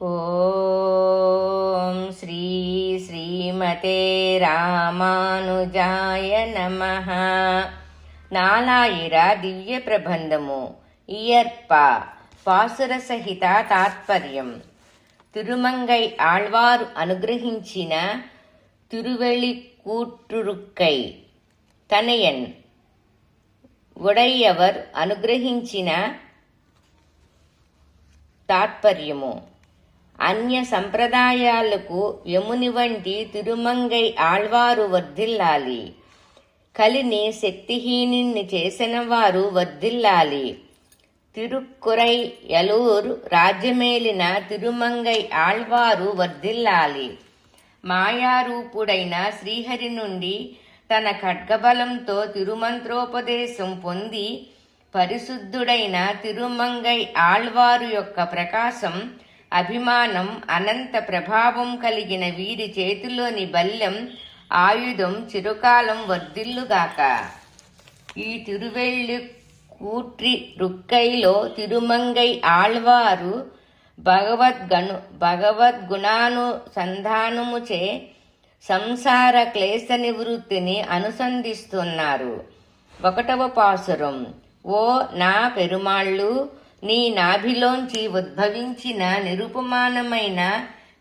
ఓం శ్రీ శ్రీమతే రామానుజాయ నమః. నాలాయిర దివ్య ప్రబంధము ఇయర్ప పాసుర సహిత తాత్పర్యం. తిరుమంగై ఆళ్వారు అనుగ్రహించిన తిరువెళికూట్టురుక్కై తనయన్ ఉడయ్యవర్ అనుగ్రహించిన తాత్పర్యము. అన్య సంప్రదాయాలకు యముని వంటి తిరుమంగై ఆళ్వారు వర్ధిల్లాలి. కలిని శక్తిహీనుణ్ణి చేసిన వారు వర్ధిల్లాలి. తిరుక్కురై యలూరు రాజ్యమేలిన తిరుమంగై ఆళ్వారు వర్ధిల్లాలి. మాయారూపుడైన శ్రీహరి నుండి తన ఖడ్గబలంతో తిరుమంత్రోపదేశం పొంది పరిశుద్ధుడైన తిరుమంగై ఆళ్వారు యొక్క ప్రకాశం, అభిమానం, అనంత ప్రభావం కలిగిన వీరి చేతిలోని బల్యం, ఆయుధం చిరకాలం వర్ధిల్లుగాక. ఈ తిరువెళ్ళికూట్రి రుక్కైలో తిరుమంగై ఆళ్వారు భగవద్గుణానుసంధానముచే సంసార క్లేశ నివృత్తిని అనుసంధిస్తున్నారు. 1వ పాసురం. ఓ నా పెరుమాళ్ళు, నీ నాభిలోంచి ఉద్భవించిన నిరుపమానమైన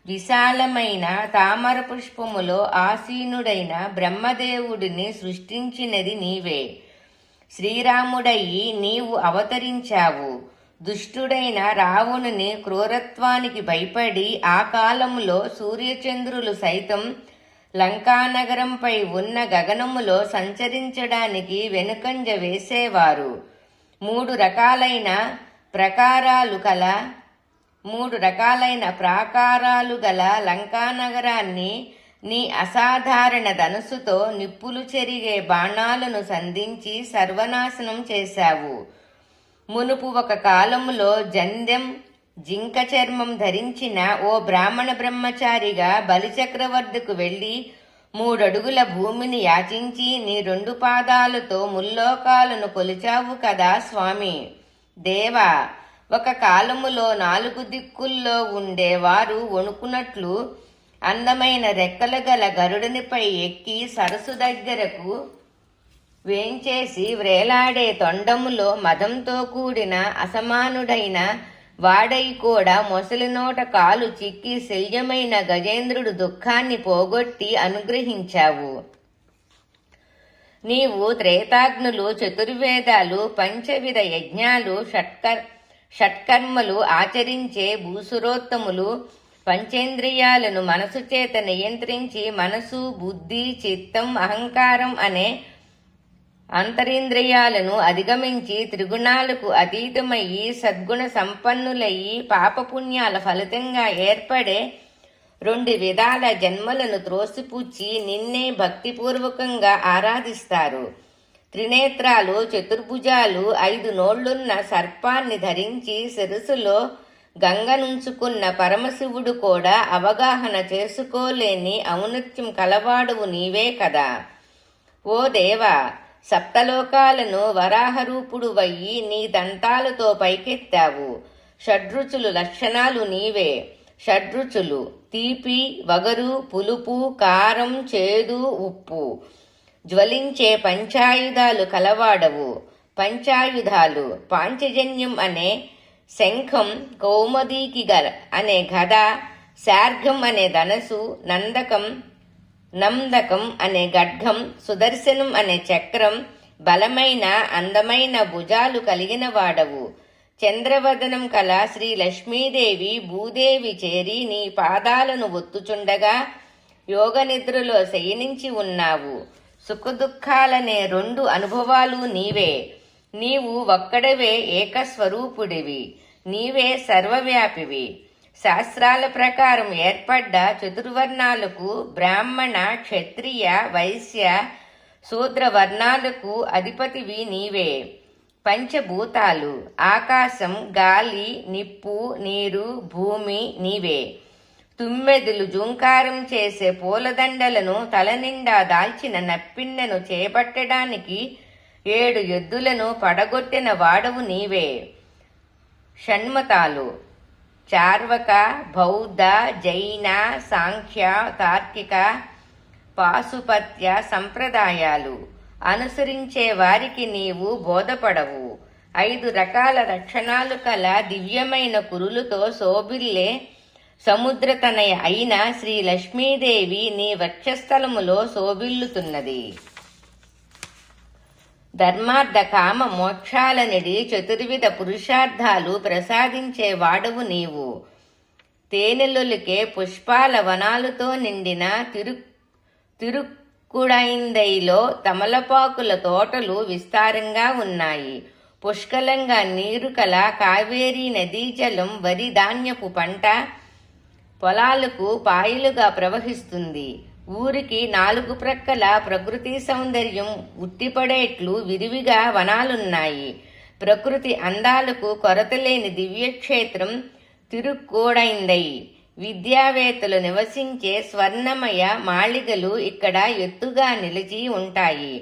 విశాలమైన తామర పుష్పములో ఆసీనుడైన బ్రహ్మదేవుడిని సృష్టించినది నీవే. శ్రీరాముడయి నీవు అవతరించావు. దుష్టుడైన రావణుని క్రూరత్వానికి భయపడి ఆ కాలములో సూర్యచంద్రులు సైతం లంకానగరంపై ఉన్న గగనములో సంచరించడానికి వెనుకంజ వేసేవారు. మూడు రకాలైన ప్రాకారాలు గల లంకానగరాన్ని నీ అసాధారణ ధనుసుతో నిప్పులు చెరిగే బాణాలను సంధించి సర్వనాశనం చేశావు. మునుపు ఒక కాలములో జంధ్యం, జింక చర్మం ధరించిన ఓ బ్రాహ్మణ బ్రహ్మచారిగా బలిచక్రవర్తికి వెళ్లి 3 అడుగుల భూమిని యాచించి నీ 2 పాదాలతో ముల్లోకాలను కొలిచావు కదా స్వామి. దేవా, ఒక కాలములో 4 దిక్కుల్లో ఉండేవారు వణుకున్నట్లు అందమైన రెక్కలు గల గరుడునిపై ఎక్కి సరస్సు దగ్గరకు వేంచేసి వ్రేలాడే తొండములో మదంతో కూడిన అసమానుడైన వాడై కూడా మొసలి నోట కాలు చిక్కి శల్యమైన గజేంద్రుడు దుఃఖాన్ని పోగొట్టి అనుగ్రహించావు. నీవు త్రేతాగ్నులు, చతుర్వేదాలు, పంచవిధ యజ్ఞాలు, షట్కర్మలు ఆచరించే భూసురోత్తములు, పంచేంద్రియాలను మనసు చేత నియంత్రించి మనసు, బుద్ధి, చిత్తం, అహంకారం అనే అంతరింద్రియాలను అధిగమించి త్రిగుణాలకు అతీతమయ్యి సద్గుణ సంపన్నులయ్యి పాపపుణ్యాల ఫలితంగా ఏర్పడే 2 విధాల జన్మలను త్రోసిపుచ్చి నిన్నే భక్తిపూర్వకంగా ఆరాధిస్తారు. త్రినేత్రాలు, చతుర్భుజాలు, 5 నోళ్లున్న సర్పాన్ని ధరించి శిరసులో గంగనుంచుకున్న పరమశివుడు కూడా అవగాహన చేసుకోలేని ఔన్నత్యం కలవాడువు నీవే కదా. ఓ దేవా, సప్తలోకాలను వరాహరూపుడు వయ్యి నీ దంతాలతో పైకెత్తావు. షడ్రుచులు లక్షణాలు నీవే. షడ్రుచులు తీపి, వగరు, పులుపు, కారం, చేదు, ఉప్పు. జ్వలించే పంచాయుధాలు కలవాడవు. పంచాయుధాలు పాంచజన్యం అనే శంఖం, కౌమదీకి అనే గద, శార్ఘం అనే ధనసు, నందకం అనే గడ్గం, సుదర్శనం అనే చక్రం, బలమైన అందమైన భుజాలు కలిగిన వాడవు. చంద్రవదనం కల శ్రీ లక్ష్మీదేవి భూదేవి చేరి నీ పాదాలను ఒత్తుచుండగా యోగ నిద్రలో శయనించి ఉన్నావు. సుఖదుఖాలనే 2 అనుభవాలు నీవే. నీవు ఒక్కడవే ఏకస్వరూపుడివి. నీవే సర్వవ్యాపివి. శాస్త్రాల ప్రకారం ఏర్పడ్డ చతుర్వర్ణాలకు, బ్రాహ్మణ, క్షత్రియ, వైశ్య, శూద్ర వర్ణాలకు అధిపతివి నీవే. పంచభూతాలు ఆకాశం, గాలి, నిప్పు, నీరు, భూమి నీవే. తుమ్మెదులు జూంకారం చేసే పూలదండలను తలనిండా దాల్చిన నప్పిన్నెను చేపట్టడానికి 7 ఎద్దులను పడగొట్టిన వాడవు నీవే. షణ్మతాలు చార్వక, బౌద్ధ, జైన, సాంఖ్య, తార్కిక, పాశుపత్య సంప్రదాయాలు అనుసరించే వారికి నీవు బోధపడవు. 5 రకాల లక్షణాలు కల దివ్యమైన కురులతో శోభిల్లే సముద్రతనయ అయిన శ్రీ లక్ష్మీదేవి నీ వక్షస్థలములో శోభిల్లుతున్నది. ధర్మార్థ కామ మోక్షాలనిడి చతుర్విధ పురుషార్థాలు ప్రసాదించే వాడవు నీవు. తేనెలొలికే పుష్పాల వనాలతో నిండిన తిరుక్కుడైందైలో తమలపాకుల తోటలు విస్తారంగా ఉన్నాయి. పుష్కలంగా నీరు కల కావేరీ నదీ జలం వరి ధాన్యపు పంట పొలాలకు పాయలుగా ప్రవహిస్తుంది. ఊరికి 4 ప్రక్కల ప్రకృతి సౌందర్యం ఉట్టిపడేట్లు విరివిగా వనాలున్నాయి. ప్రకృతి అందాలకు కొరతలేని దివ్యక్షేత్రం తిరుక్కోడైందై. విద్యావేత్తలు నివసించే స్వర్ణమయ మాళిగలు ఇక్కడ ఎత్తుగా నిలిచి ఉంటాయి.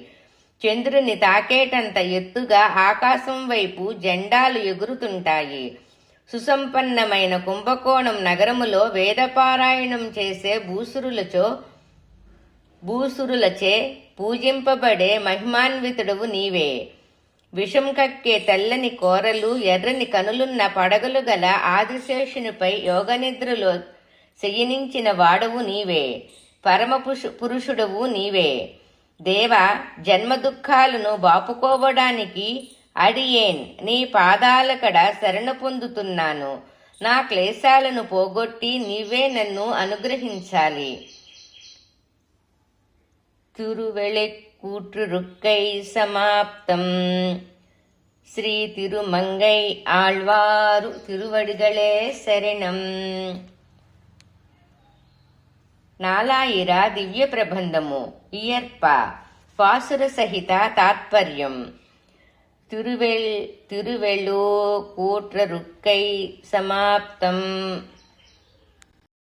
చంద్రుని తాకేటంత ఎత్తుగా ఆకాశం వైపు జెండాలు ఎగురుతుంటాయి. సుసంపన్నమైన కుంభకోణం నగరములో వేదపారాయణం చేసే భూసురులచే పూజింపబడే మహిమాన్వితుడవు నీవే. విషం కక్కే తెల్లని కోరలు, ఎర్రని కనులున్న పడగలు గల ఆదిశేషునిపై యోగనిద్రలో శయనించిన వాడవు నీవే. పరమ పురుషుడవు నీవే. దేవ, జన్మ దుఃఖాలను బాపుకోవడానికి అడియేన్ నీ పాదాలకడ శరణ పొందుతున్నాను. నా క్లేశాలను పోగొట్టి నీవే నన్ను అనుగ్రహించాలి. తిరువెళెక్కూట్రురుక్కై సమాప్తం. శ్రీ తిరుమంగై ఆళ్వారు తిరువడిగళే శరణం. నాలాయిర దివ్య ప్రబంధము ఇయర్ప పాసుర సహిత తాత్పర్యం. తిరువెళు కూట్రురుక్కై సమాప్తం.